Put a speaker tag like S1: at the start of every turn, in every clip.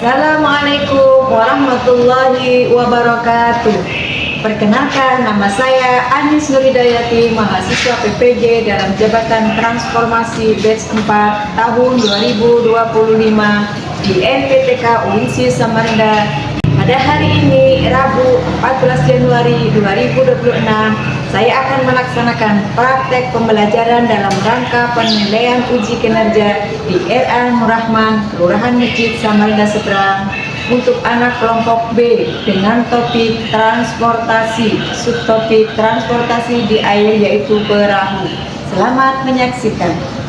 S1: Assalamualaikum warahmatullahi wabarakatuh. Perkenalkan, nama saya Anis Nurhidayati, mahasiswa PPJ dalam Jabatan Transformasi Batch 4 tahun 2025 di NPTK UISI Samarinda. Pada hari ini, Rabu 14 Januari 2026, saya akan melaksanakan praktek pembelajaran dalam rangka penilaian uji kinerja di RA Nurrahman, Kelurahan Masjid, Samarinda Seberang, untuk anak kelompok B dengan topik transportasi, subtopik transportasi di air yaitu perahu. Selamat menyaksikan.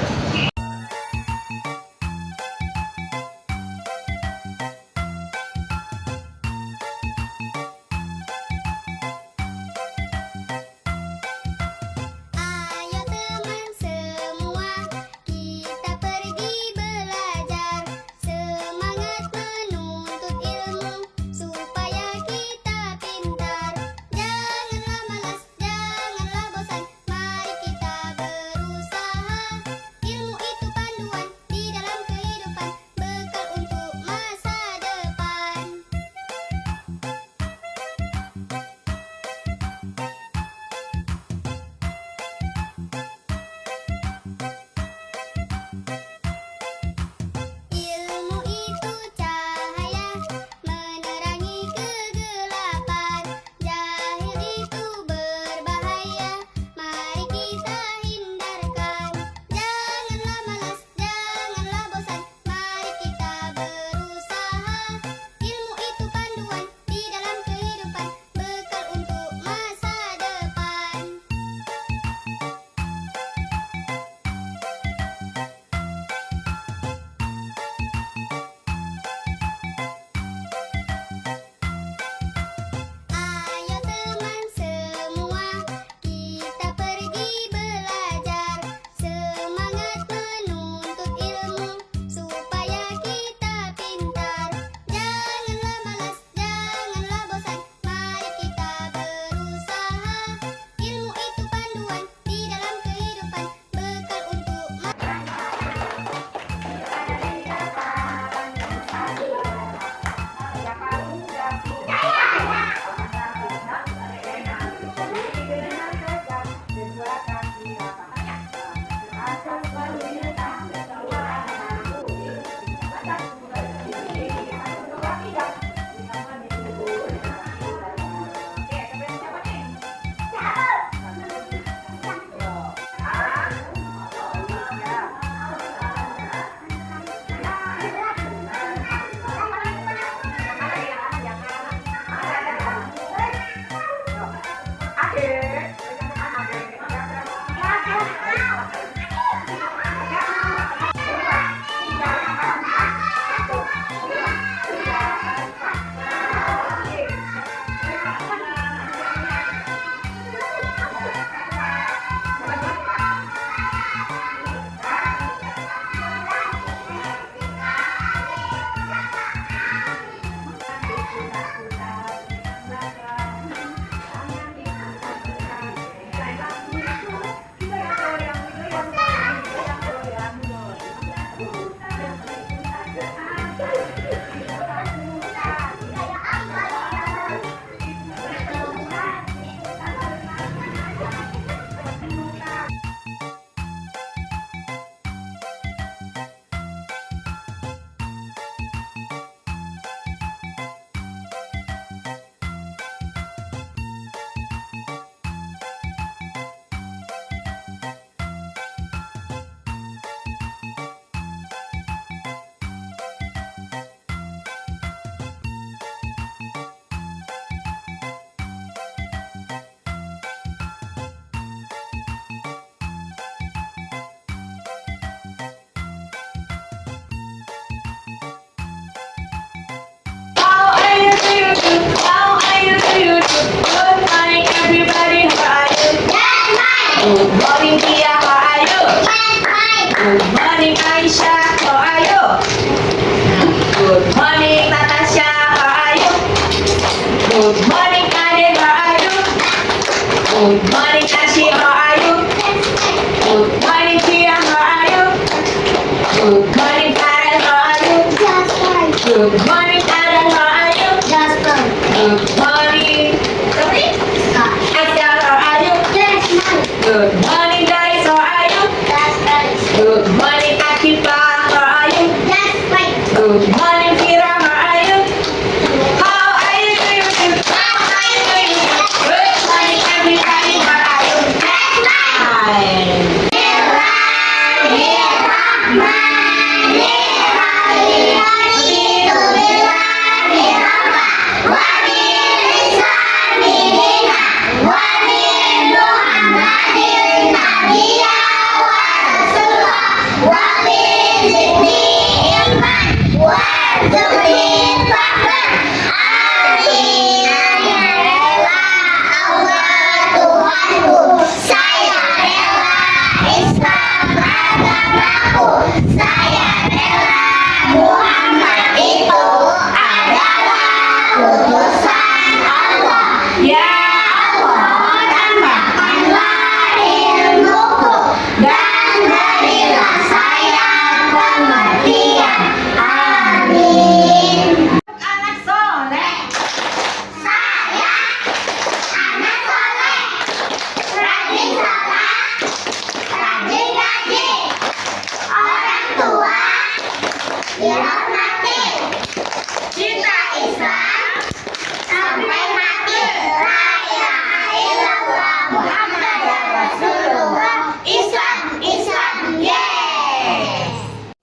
S1: Good morning, Tia, how are you? Good morning, Aisha, how are you? Good morning, Natasha, how are you? Good morning, Ade, how are you? Good morning, Ashi, how are you? Good morning, Tia, how are you? Good morning, Karen, how are you? Good morning. Good morning. Asya, how are you? Good morning, guys. How are you? Good morning, Akiba. How are you? Good morning, Kira. How are you? How are you doing? Good morning, everybody. How are you? Fine.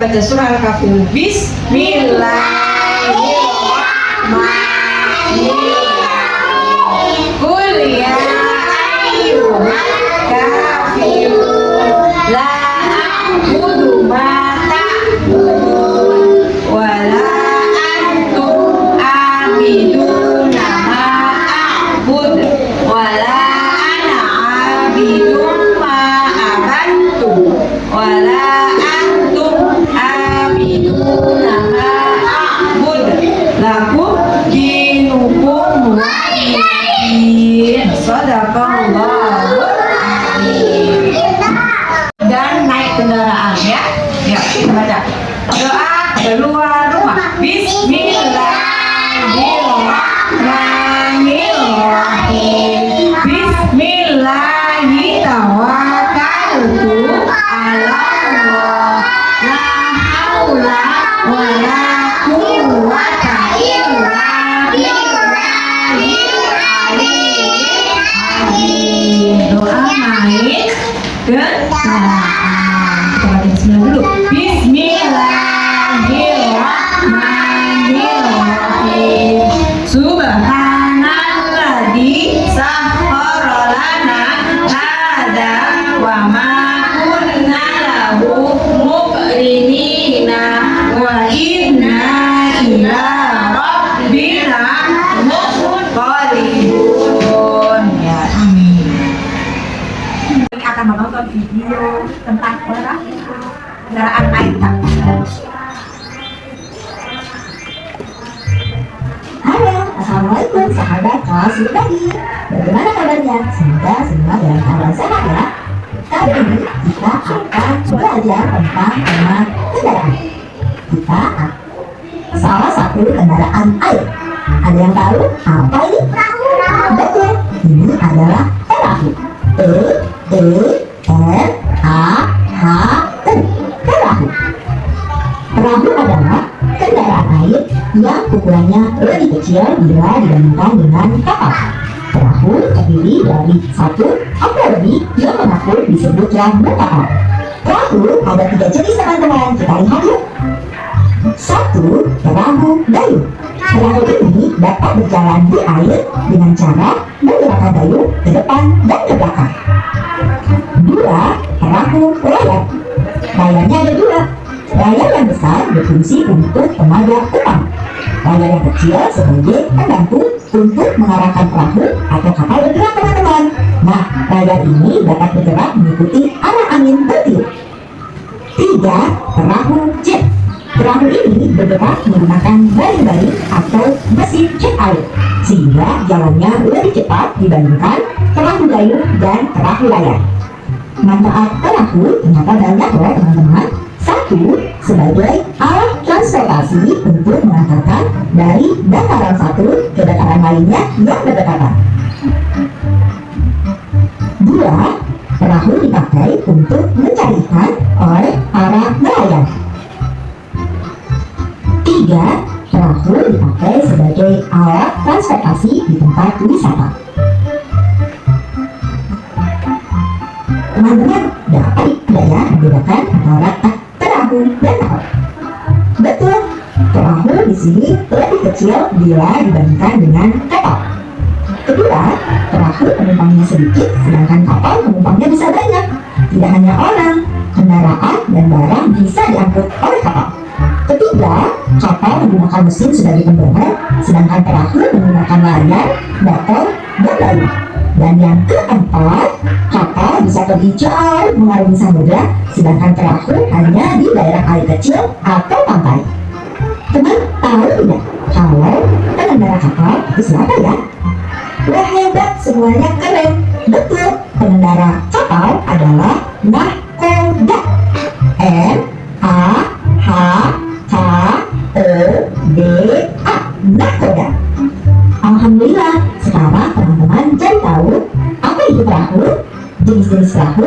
S1: Baca surah Al-Kahfi. Bismillahirrahmanirrahim. Qul ya ayyuhal kafirun la a'budu ma ta'budun wa la antum abiduna ma a'bud wa la ana abidun ma abattum wa la lakum dinukum waliyin. Shadaqallahu adzim. Dan naik kendaraan ya. Ya, kita baca. Doa keluar rumah. Bismillahirrahmanirrahim. Bismillahi tawakkaltu ala Allah. La haula wa la quwwata illa billahil aliyyil azim. Doa naik kendaraan. Kita baca bismillah dulu. Bismillahirrahmanirrahim. Subhanalladzi sakhkhara lana hadza wa ma kunna lahu muqrinina wa inna ila rabbina munqalibun. Ya, amin. Kami akan menonton video tentang kendaraan air tak.
S2: Halo, assalamualaikum sahabat kelas tadi. Bagaimana kabarnya? Semoga semua dalam keadaan sehat ya. Kali ini kita akan belajar tentang tema kendaraan. Kita salah satu kendaraan air. Ada yang tahu apa ini? Betul, ini adalah perahu. P-E-R-A-H-U. Perahu. Perahu adalah kendaraan air yang ukurannya lebih kecil bila dibandingkan dengan kapal. Perahu terdiri dari satu atau lebih yang mengaku disebutlah berkapal. Perahu ada 3 jenis teman-teman, kita lihat yuk. 1. Perahu dayung. Perahu ini dapat berjalan di air dengan cara menggunakan dayung ke depan dan ke belakang. 2. Perahu layar. Layarnya ada 2. Layar yang besar berfungsi untuk tenaga utama. Layar yang kecil sebagai pendukung untuk mengarahkan perahu atau kapal bergerak, teman-teman. Nah, layar ini dapat bergerak mengikuti arah angin bertiup. 3. Perahu jet. Perahu ini bergerak menggunakan baling-baling atau mesin jet air, sehingga jalannya lebih cepat dibandingkan perahu dayung dan perahu layar. Manfaat perahu ternyata banyak loh, teman-teman. 1. Sebagai alat transportasi untuk mengantarkan dari dataran satu ke dataran lain lainnya yang berdekatan. 2. Perahu dipakai untuk mencari ikan oleh para nelayan. 3. Perahu dipakai sebagai alat transportasi di tempat wisata. Teman-teman dapat tidak ya membedakan antara perahu dan kapal? Betul, perahu di sini lebih kecil bila dibandingkan dengan kapal. Kedua, perahu penumpangnya sedikit, sedangkan kapal penumpangnya bisa banyak. Tidak hanya orang, kendaraan dan barang bisa diangkut oleh kapal. Ketiga, kapal menggunakan mesin sebagai pendorong, sedangkan perahu menggunakan layar, motor, dan lain. Dan yang keempat, kapal bisa pergi jauh mengarungi samudra, sedangkan perahu hanya di daerah air kecil atau pantai. Teman tahu tidak kalau pengendara kapal itu siapa ya? Wah hebat, semuanya keren. Betul, pengendara kapal adalah nahkoda. N-A-H-K-O-D-A, nahkoda. Alhamdulillah, sekarang teman-teman jadi tahu apa itu perahu, jenis-jenis perahu,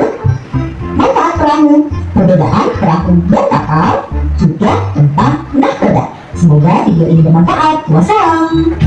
S2: manfaat perahu, perbedaan perahu dan kapal, juga tentang nahkoda. Semoga video ini bermanfaat. Wassalam.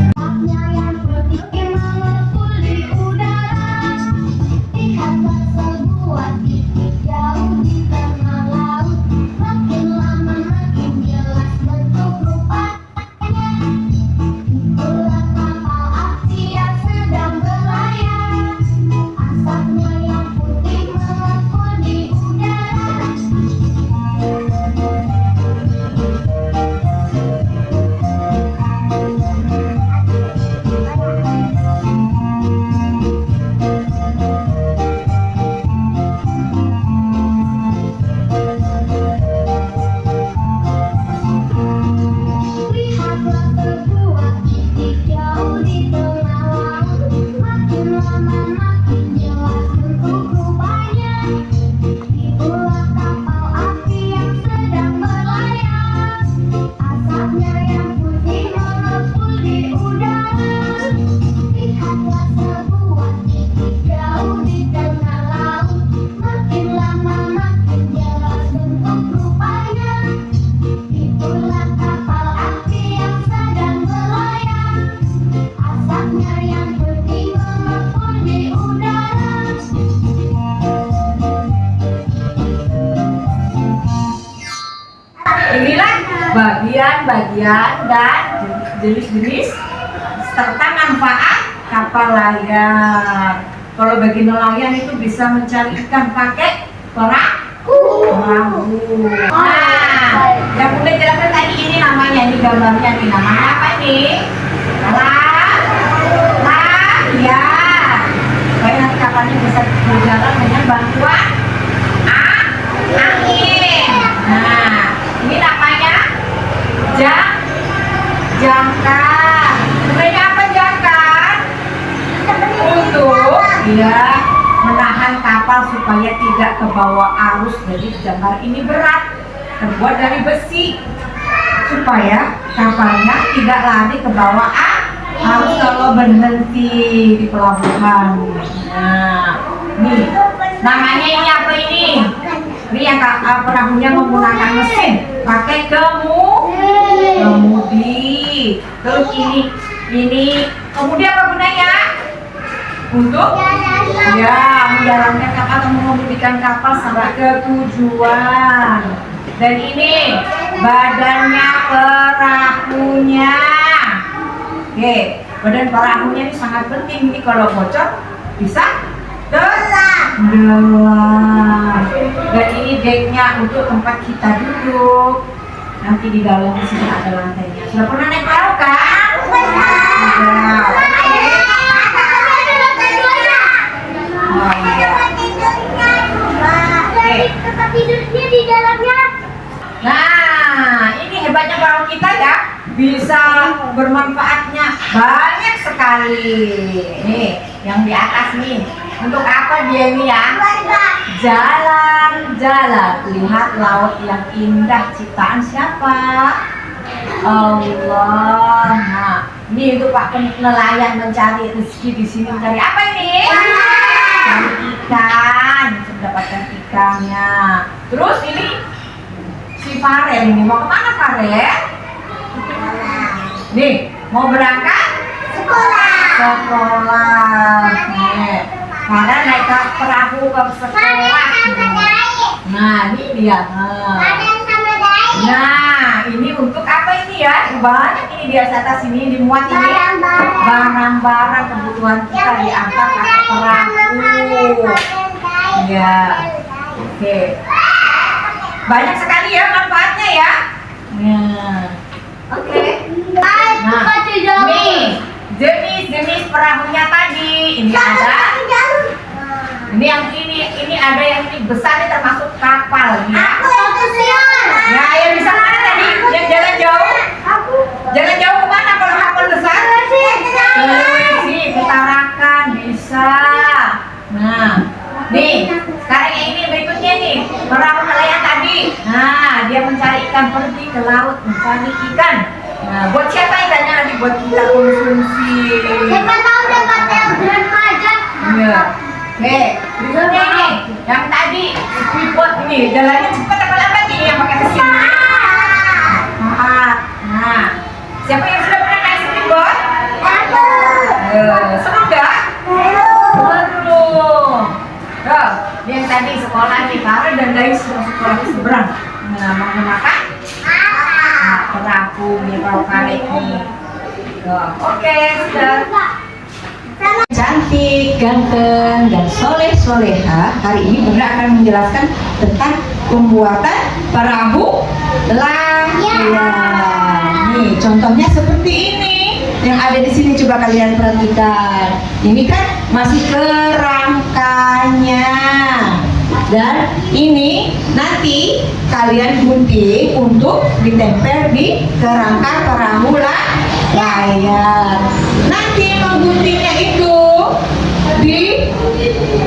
S1: Inilah bagian-bagian dan jenis-jenis serta manfaat kapal layar. Kalau bagi nelayan itu bisa mencari ikan pakai perahu. Nah, yang udah jelaskan tadi ini namanya, ini gambarnya nih, namanya apa nih? Layar. Supaya nanti kapalnya bisa berjalan dengan bantuan angin. Nah, ini namanya jangkar. Sebenarnya apa jangkar? Untuk menahan kapal supaya tidak ke bawah arus. Jadi jangkar ini berat, terbuat dari besi, supaya kapalnya tidak lari ke bawah arus kalau berhenti di pelabuhan. Nah, nih namanya ini apa ini? Ini yang perahunya menggunakan mesin, pakai kemudi. Terus ini kemudi apa gunanya? Untuk menjalankan kapal atau mengemudikan kapal sampai ke tujuan. Dan ini badannya perahunya. Oke, badan perahunya ini sangat penting. Ini kalau bocor bisa telan. Dan ini decknya untuk tempat kita duduk. Nanti di dalam di sini ada lantainya. Sudah pernah naik perahu kan?
S3: Tempat tidurnya di dalamnya.
S1: Nah, ini hebatnya perahu kita ya, bisa bermanfaatnya banyak sekali. Nih, yang di atas nih, untuk apa dia ini ya? Jalan-jalan, lihat laut yang indah ciptaan siapa? Allah. Nah,
S4: Ini untuk Pak nelayan mencari rezeki di sini. Mencari apa ini? Cari ikan, untuk mendapatkan ikannya. Terus ini si Farel ini mau kemana Farel? Nih, mau berangkat? Sekolah. Nih, Farel naik ke perahu ke sekolah. Nah, ini dia. Nah, ini untuk apa ini ya? Banyak ini di atas ini dimuat ini barang-barang kebutuhan kita diangkat pakai perahu. Ya, oke. Banyak sekali ya manfaatnya ya. Nah, oke. Nah, nih jenis-jenis perahunya tadi. Ini ada. Ini yang ini ada yang ini besar ini termasuk kapal ya. Nah, yang bisa mana tadi? Yang jalan jauh? Jalan jauh kemana kalau kapal besar? Sulawesi, ke Tarakan bisa. Nah, nih sekarang yang ini berikutnya nih perahu nelayan tadi. Nah, dia mencari ikan, pergi ke laut mencari ikan. Nah, buat siapa ikannya nanti buat kita konsumsi? Iya. Oke, berikutnya nih yang tadi speedboat ini jalannya cepat apa lambat ini yang pakai mesin ini? Nah, siapa yang sudah pernah naik speedboat? Seru nggak? Seru. Oh, yang tadi sekolah nih Farel dan Dais sekolah di seberang. Nah, menggunakan perahu nih perahu karet nih. Oke, sudah.
S1: Cantik, ganteng, dan soleh-soleha. Hari ini Bunda akan menjelaskan tentang pembuatan perahu layar. Nih, contohnya seperti ini. Yang ada di sini coba kalian perhatikan. Ini kan masih kerangkanya. Dan ini nanti kalian gunting untuk ditempel di kerangka perahu layar. Nanti mengguntingnya itu di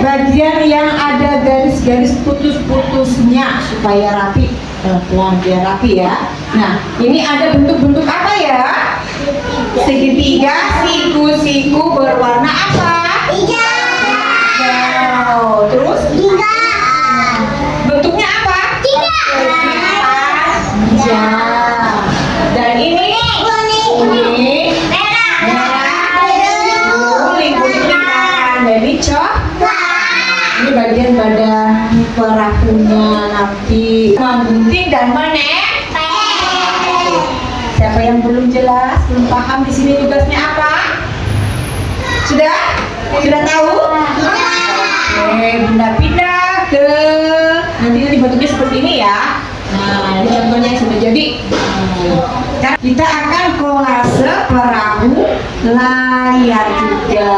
S1: bagian yang ada garis-garis putus-putusnya supaya rapi, biar rapi ya. Nah, ini ada bentuk-bentuk apa ya? Segitiga, siku-siku berwarna apa? Hijau. Terus? Bentuknya apa? Hijau. Dan ini kuning, merah, kuning, jadi coklat. Ini bagian badan perahunya nanti menggunting dan menempel. Siapa yang belum jelas, belum paham di sini tugasnya apa? Sudah? Sudah tahu? Oke, Bunda pindah ke nanti bentuknya seperti ini ya. Nah, ini contohnya yang sudah jadi. Kita akan kolase perahu layar juga.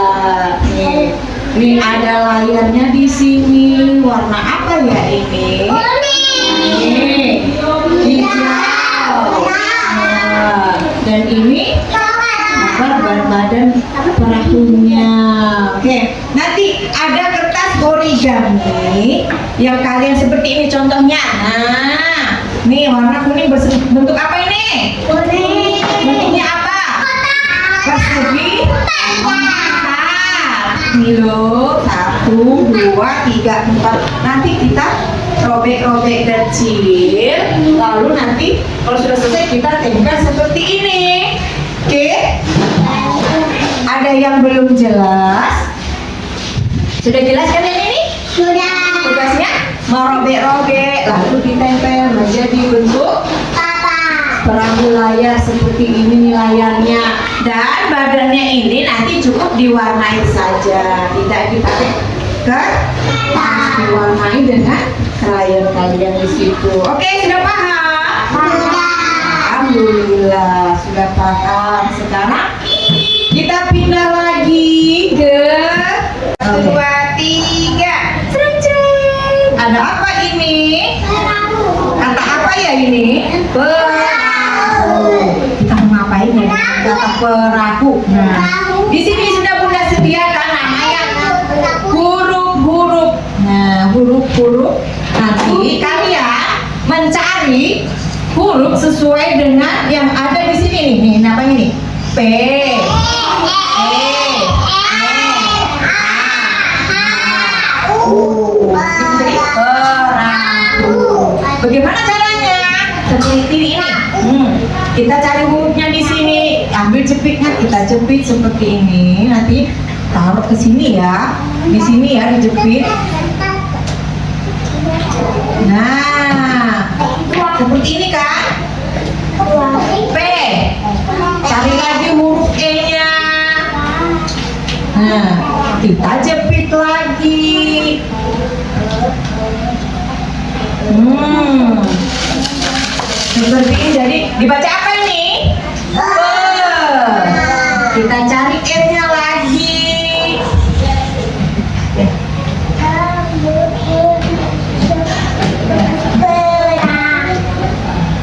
S1: Nih, ini ada layarnya di sini. Warna apa ya ini? Ini hijau. Nah, dan ini badan perahunya. Oke, nanti ada kertas origami yang kalian seperti ini contohnya. Nah, nih warna kuning bentuk apa ini? Kuning. Bentuknya apa? Persegi. Ini loh, 1, 2, 3, 4. Nanti kita robek-robek kecil. Lalu nanti kalau sudah selesai kita tempel seperti ini. Oke? Ada yang belum jelas? Sudah jelas kan yang ini?
S3: Sudah.
S1: Tugasnya merobek-robek lalu ditempel menjadi bentuk perahu layar seperti ini nih layarnya. Dan badannya ini nanti cukup diwarnai saja, tidak dipakai kertas, diwarnai dengan krayon kalian di situ. Oke, sudah paham? Alhamdulillah sudah paham. Sekarang kita pindah lagi ke 1, 2, 3. Ada apa ini? Kata apa ya ini? Perahu. Kita mau ngapain ya? Kata perahu. Nah, di sini sudah Bunda sediakan namanya huruf-huruf. Nah, huruf-huruf nanti kalian mencari huruf sesuai dengan yang ada di sini nih. Nih, apa ini? P. jepit seperti ini. Nanti taruh ke sini ya. Di sini ya dijepit. Nah, seperti ini kan? P. Cari lagi huruf E-nya. Nah, kita jepit lagi. Seperti ini. Jadi dibaca apa ini? Kita cari M-nya lagi.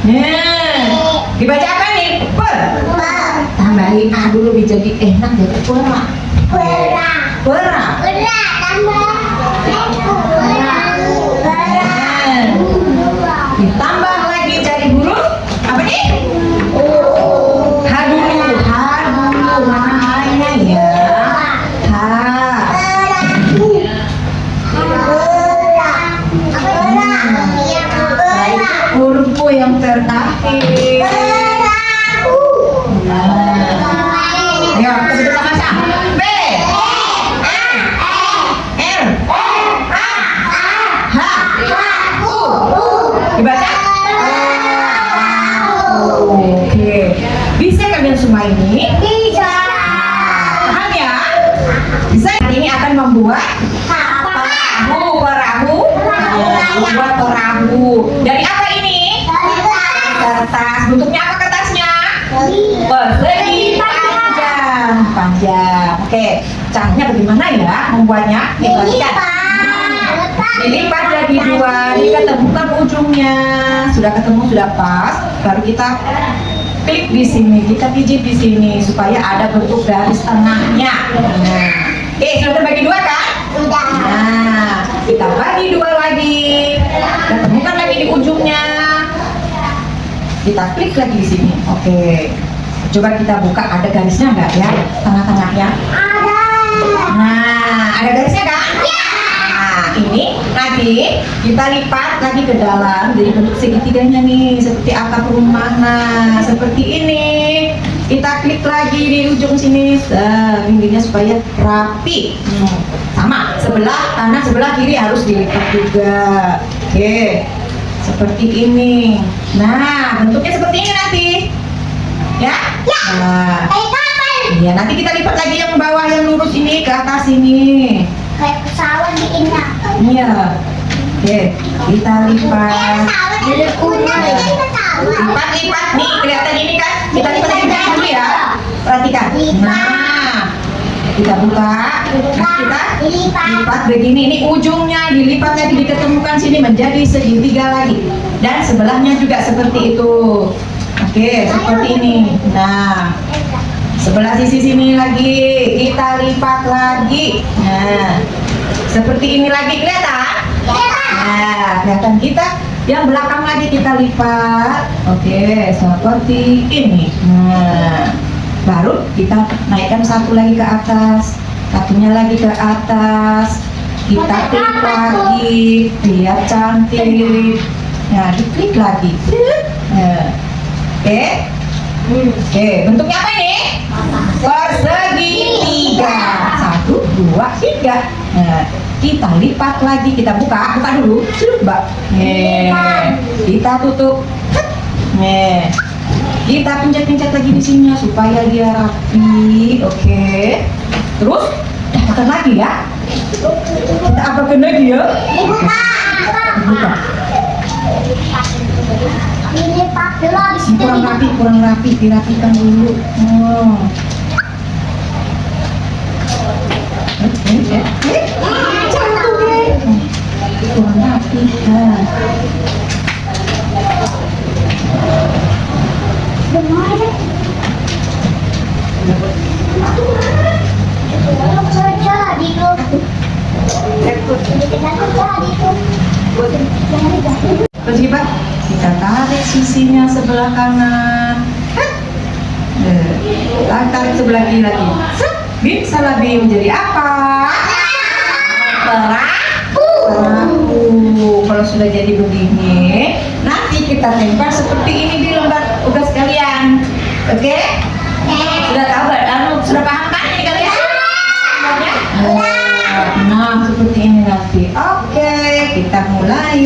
S1: Nah, dibaca apa nih? Tambahin A dulu biar jadi enak jadi pera. Pera. Ditambah lagi cari huruf apa nih? H dulu. Mana H-nya ya? H. Huruf U yang terakhir. Ayo kita sebut sama-sama. B, L, H, U. Dibaca? Oke. Bisa kalian semua ini? Paham ya? Bisa. Hari ini akan membuat perahu. Buat perahu. Dari apa ini? Kertas. Bentuknya apa kertasnya? Persegi panjang. Oke, caranya bagaimana ya membuatnya? Dilipat jadi dua, diketemukan ujungnya. Sudah ketemu, sudah pas. Baru kita klik di sini, kita pijit di sini supaya ada bentuk garis tengahnya. Nah, sudah terbagi dua kan? Nah, kita bagi dua lagi. Ketemukan lagi di ujungnya. Kita klik lagi di sini. Oke. Coba kita buka, ada garisnya enggak ya? Tengah-tengahnya. Nah, ada garisnya kan? Nah, ini nanti kita lipat lagi ke dalam jadi bentuk segitiganya nih, seperti atap rumah. Nah, seperti ini. Kita klik lagi di ujung sini, pinggirnya supaya rapi. Sama, sebelah kanan, sebelah kiri harus dilipat juga. Oke, seperti ini. Nah, bentuknya seperti ini nanti. Ya? Nah, ya nanti kita lipat lagi yang bawah yang lurus ini ke atas ini.
S3: Kayak pesawat bikinnya.
S1: Iya. Oke, kita lipat. Lipat nih, kelihatan ini kan? Kita lipat lagi dulu ya. Perhatikan. Nah, kita buka. Nah, kita lipat begini. Ini ujungnya dilipat lagi, diketemukan sini menjadi segitiga lagi. Dan sebelahnya juga seperti itu. Oke, seperti ini. Nah, sebelah sisi sini lagi kita lipat lagi. Nah, seperti ini lagi, kelihatan? Nah, kelihatan kita yang belakang lagi kita lipat. Oke, seperti ini. Nah, baru kita naikkan satu lagi ke atas, satunya lagi ke atas. Kita klik lagi, biar cantik. Nah, diklik lagi. Nah, oke, bentuknya apa ini? Persegi tiga. 1, 2, 3. Nah, kita lipat lagi, kita buka dulu. Coba. Kita tutup. Kita pencet-pencet lagi di sini supaya dia rapi. Oke. Terus apakan lagi ya? Kita apakan lagi ya? Dibuka. Kurang rapi, dirapikan dulu. Kurang rapi. Terus kita tarik sisinya sebelah kanan. Tarik sebelah kiri lagi. Bisa lebih menjadi apa? Perahu. Kalau sudah jadi begini, nanti kita tempel seperti ini di lembar tugas kalian. Oke? Sudah tahu kita mulai.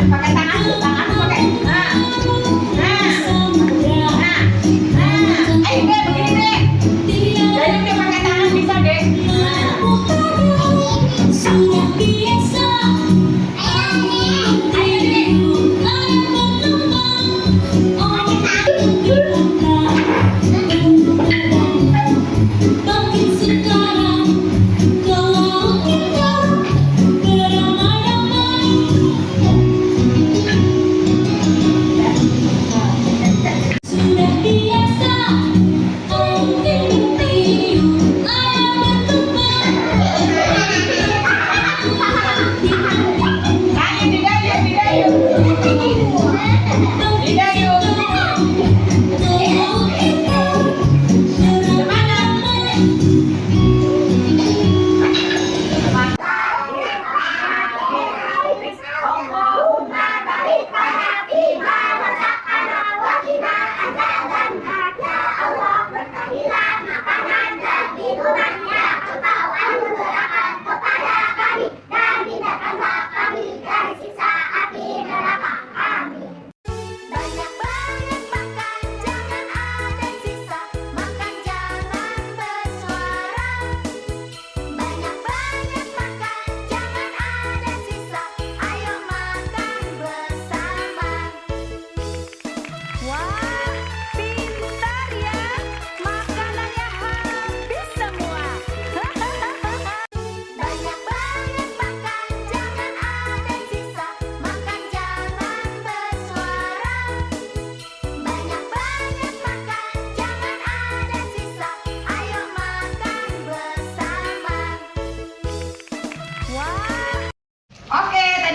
S4: Pakai tangan pakai. Nah. Ayo deh, begini deh. Jadi dia pakai tangan bisa deh.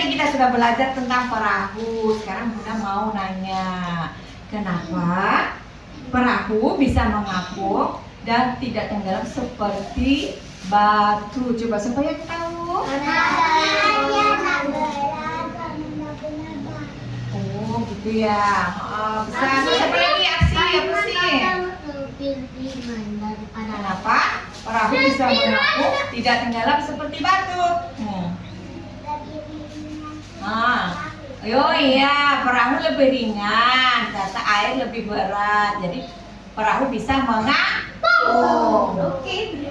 S4: Kita sudah belajar tentang perahu. Sekarang Bunda mau nanya, kenapa perahu bisa mengapung dan tidak tenggelam seperti batu? Coba supaya tahu. Oh gitu ya. Bisa siapa lagi aksi apa sih? Kenapa perahu bisa mengapung tidak tenggelam seperti batu? Iya, perahu lebih ringan, data air lebih berat, jadi perahu bisa mengapung. Oke.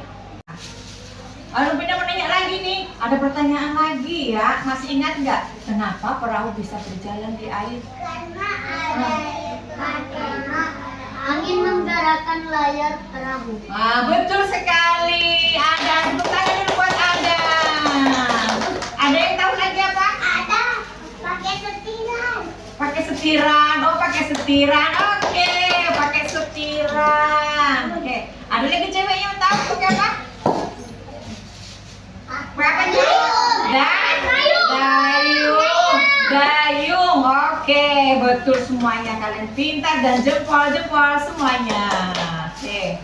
S4: Lalu Bunda mau nanya lagi nih, ada pertanyaan lagi ya, masih ingat nggak kenapa perahu bisa berjalan di air?
S3: Karena angin menggerakkan layar perahu.
S4: Betul sekali. Ada tepuk tangan dulu buat Ada. Ada yang tahu lagi apa?
S3: Ada pakai setiran.
S4: Pakai setiran. Oh, pakai setiran. Oke, pakai setiran. Oke. Ada lagi cewek yang tahu pakai apa? Pakai apa? Dayung. Dayung. Dayung. Oke, betul semuanya. Kalian pintar dan jempol-jempol semuanya. Oke.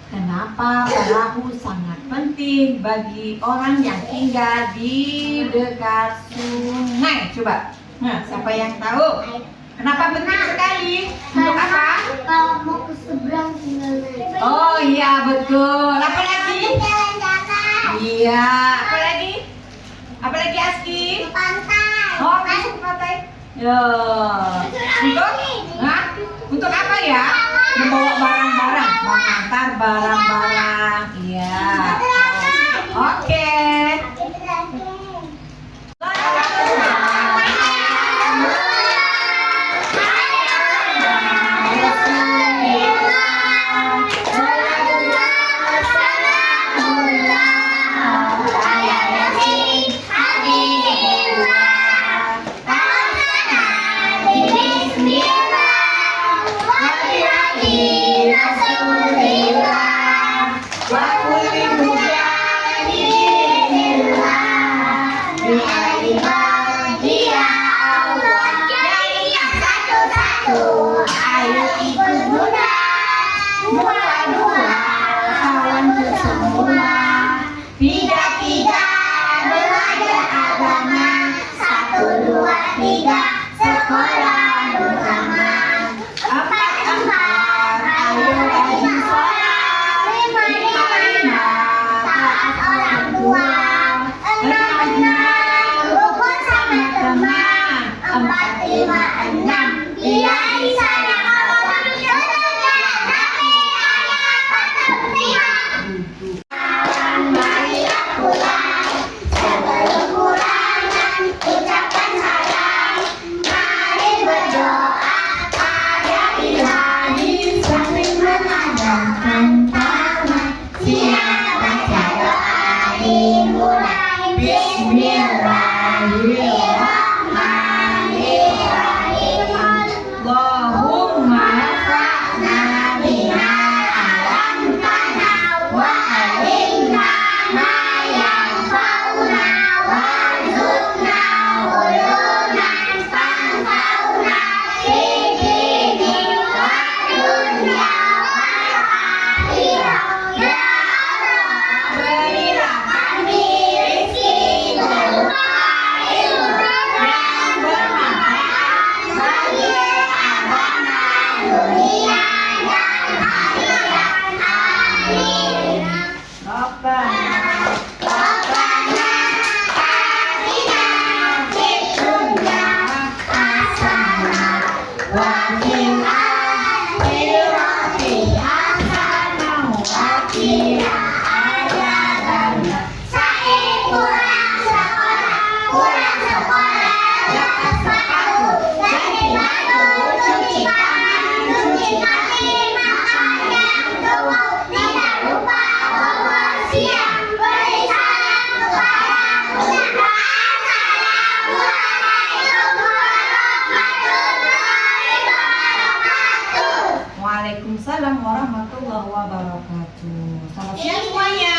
S4: Kenapa perahu sangat penting bagi orang yang tinggal di dekat sungai? Coba. Nah, siapa yang tahu? Kenapa penting sekali? Untuk apa?
S3: Kalau mau ke seberang tinggal naik.
S4: Oh iya, betul. Apa lagi?
S3: Jalan-jalan
S4: Iya. Apa lagi? Apa lagi, Aski?
S3: ke pantai.
S4: Oh, masuk ke pantai. Ya. Untuk? Hah? Untuk apa ya? Membawa barang-barang, mengantar barang-barang. Iya. Oke.
S3: Ayo ikut Bunda. Dua-dua kawan semula. Tiga-tiga belajar agama. Satu, dua, tiga sekolah bersama. Empat, ayo rajin sholat. Lima, taat orang tua. Enam, rukun sama teman. 4, 5, 6. Iya di sana kalau manusia tapi ayah kata marilah pulang sebelum pulangan ucapkan salam. Mari berdoa pada ilahi sambil menadamkan tangan. Siap baca doa dimulai. Bismillahirrahmanirrahim.
S4: Allahumma
S3: Fa'na bina alamtana wa alimna ma yanfa'una warzuqna uluman tanfa'una fi dini wa dunya wal akhirah. Ya Allah, berilah kami rezeki berupa ilmu yang bermanfaat bagi agama dunia dan akhirat. Amin.
S4: Rabbana
S3: Rabbana atina fid dunya hasanah wa fil akhirati hasanah wa qina adzabannar. Saya pulang sekolah dapat sepatu ganti baju cuci tangan cuci kaki makan yang cukup tidak lupa bersiap beri salam kepada Bunda. Assalamualaikum warahmatullahi wabarakatuh.
S4: Waalaikumsalam warahmatullahi wabarakatuh. Selamat siang semuanya.